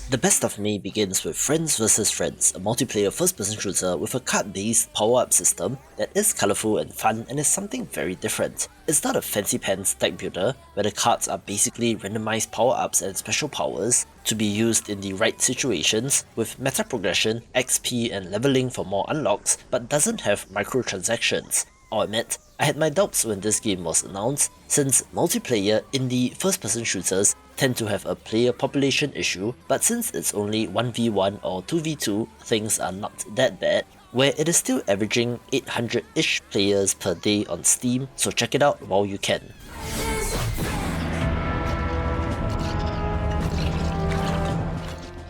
The best of me begins with Friends vs Friends, a multiplayer first-person shooter with a card-based power-up system that is colourful and fun and is something very different. It's not a fancy pants deck builder, where the cards are basically randomized power-ups and special powers to be used in the right situations, with meta progression, XP and leveling for more unlocks, but doesn't have microtransactions. I'll admit, I had my doubts when this game was announced, since multiplayer indie first-person shooters tend to have a player population issue, but since it's only 1v1 or 2v2, things are not that bad, where it is still averaging 800-ish players per day on Steam, so check it out while you can.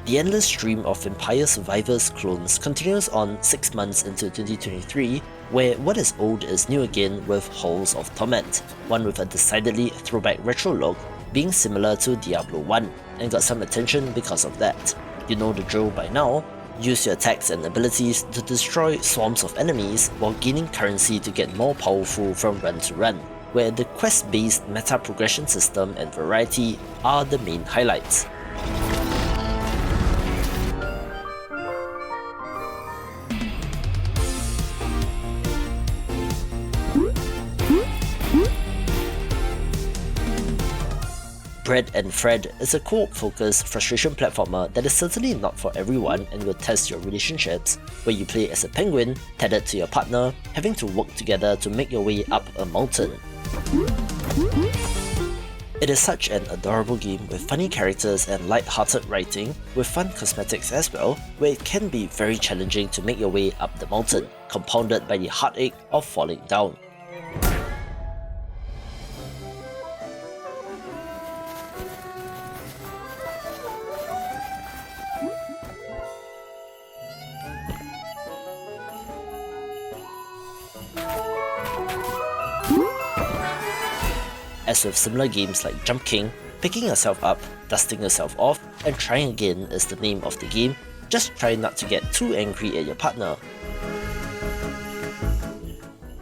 The endless stream of Vampire Survivors clones continues on 6 months into 2023, where what is old is new again with Halls of Torment, one with a decidedly throwback retro look, being similar to Diablo 1, and got some attention because of that. You know the drill by now. Use your attacks and abilities to destroy swarms of enemies while gaining currency to get more powerful from run to run, where the quest-based meta progression system and variety are the main highlights. Bread and Fred is a co-op-focused frustration platformer that is certainly not for everyone and will test your relationships, where you play as a penguin, tethered to your partner, having to work together to make your way up a mountain. It is such an adorable game with funny characters and light-hearted writing, with fun cosmetics as well, where it can be very challenging to make your way up the mountain, compounded by the heartache of falling down. As with similar games like Jump King, picking yourself up, dusting yourself off, and trying again is the name of the game. Just try not to get too angry at your partner.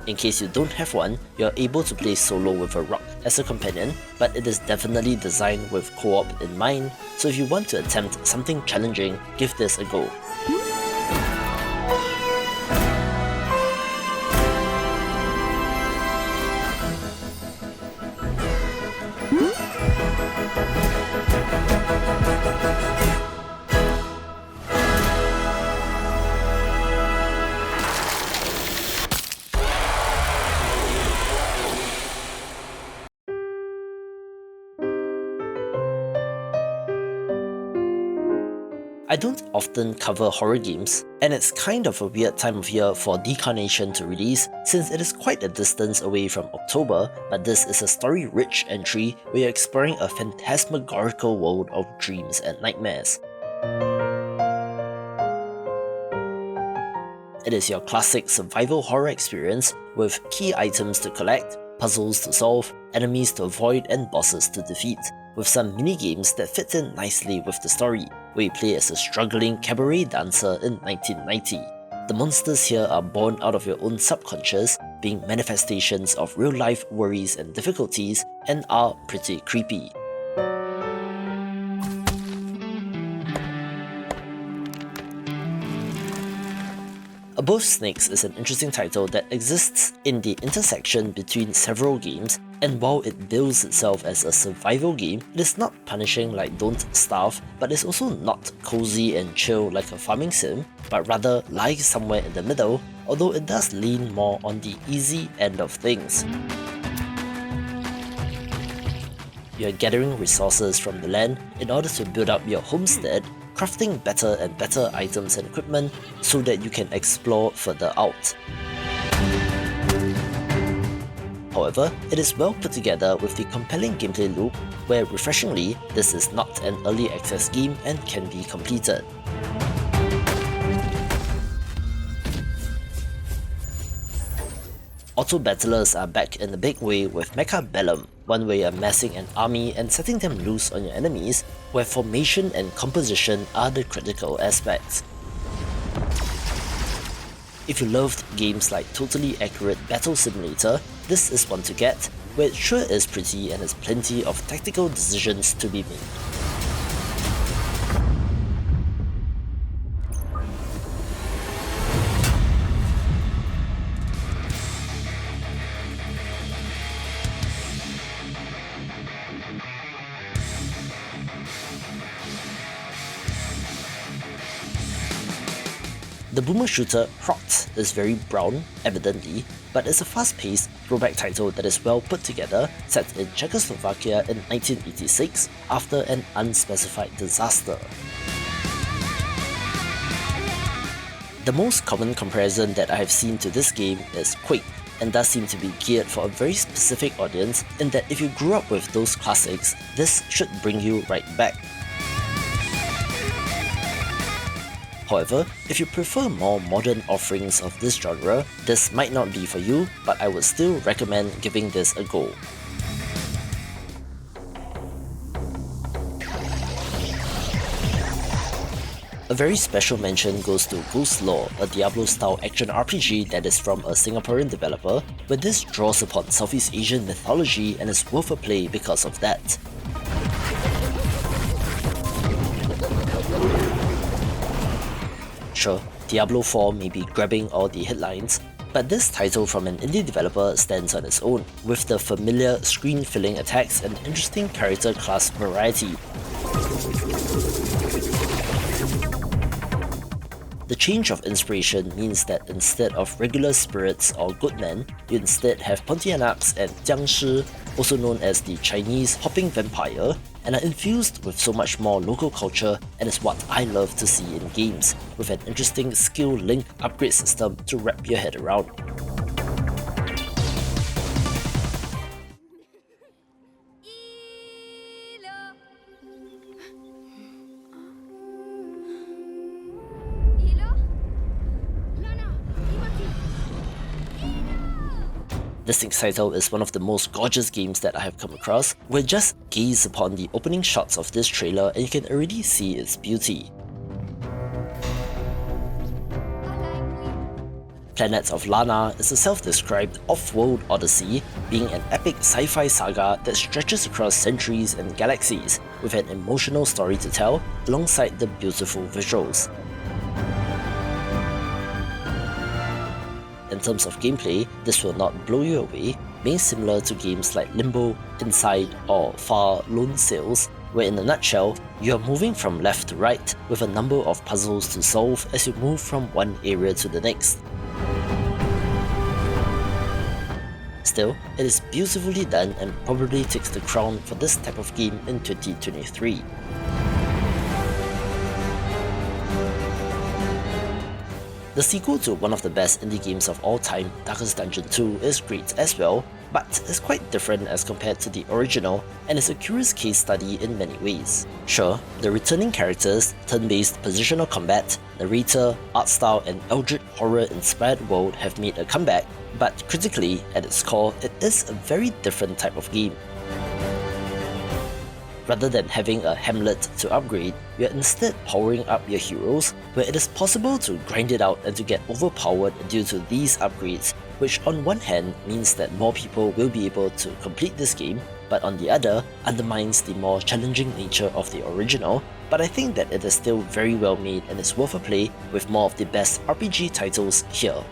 In case you don't have one, you're able to play solo with a rock as a companion, but it is definitely designed with co-op in mind, so if you want to attempt something challenging, give this a go. I don't often cover horror games, and it's kind of a weird time of year for Decarnation to release since it is quite a distance away from October, but this is a story-rich entry where you're exploring a phantasmagorical world of dreams and nightmares. It is your classic survival horror experience with key items to collect, puzzles to solve, enemies to avoid and bosses to defeat, with some mini-games that fit in nicely with the story, where you play as a struggling cabaret dancer in 1990. The monsters here are born out of your own subconscious, being manifestations of real-life worries and difficulties, and are pretty creepy. Above Snakes is an interesting title that exists in the intersection between several games, and while it bills itself as a survival game, it is not punishing like Don't Starve, but is also not cozy and chill like a farming sim, but rather lies somewhere in the middle, although it does lean more on the easy end of things. You are gathering resources from the land in order to build up your homestead, crafting better and better items and equipment so that you can explore further out. However, it is well put together with the compelling gameplay loop where, refreshingly, this is not an early access game and can be completed. Auto-battlers are back in a big way with Mechabellum, one where you're amassing an army and setting them loose on your enemies, where formation and composition are the critical aspects. If you loved games like Totally Accurate Battle Simulator, this is one to get, where it sure is pretty and has plenty of tactical decisions to be made. The boomer shooter HROT is very brown, evidently, but it's a fast-paced, throwback title that is well put together, set in Czechoslovakia in 1986 after an unspecified disaster. The most common comparison that I have seen to this game is Quake, and does seem to be geared for a very specific audience in that if you grew up with those classics, this should bring you right back. However, if you prefer more modern offerings of this genre, this might not be for you, but I would still recommend giving this a go. A very special mention goes to Ghostlore, a Diablo-style action RPG that is from a Singaporean developer, where this draws upon Southeast Asian mythology and is worth a play because of that. Sure, Diablo 4 may be grabbing all the headlines, but this title from an indie developer stands on its own, with the familiar screen-filling attacks and interesting character class variety. The change of inspiration means that instead of regular spirits or good men, you instead have Pontianaks and Jiangshi, also known as the Chinese hopping vampire, and are infused with so much more local culture and is what I love to see in games, with an interesting skill link upgrade system to wrap your head around. This next title is one of the most gorgeous games that I have come across, where just gaze upon the opening shots of this trailer and you can already see its beauty. Planet of Lana is a self-described off-world odyssey, being an epic sci-fi saga that stretches across centuries and galaxies, with an emotional story to tell alongside the beautiful visuals. In terms of gameplay, this will not blow you away, being similar to games like Limbo, Inside, or Far Lone Sails, where in a nutshell, you are moving from left to right with a number of puzzles to solve as you move from one area to the next. Still, it is beautifully done and probably takes the crown for this type of game in 2023. The sequel to one of the best indie games of all time, Darkest Dungeon 2, is great as well, but is quite different as compared to the original and is a curious case study in many ways. Sure, the returning characters, turn-based positional combat, narrator, art style and eldritch horror-inspired world have made a comeback, but critically, at its core, it is a very different type of game. Rather than having a Hamlet to upgrade, you are instead powering up your heroes, where it is possible to grind it out and to get overpowered due to these upgrades, which on one hand means that more people will be able to complete this game, but on the other, undermines the more challenging nature of the original, but I think that it is still very well made and is worth a play with more of the best RPG titles here.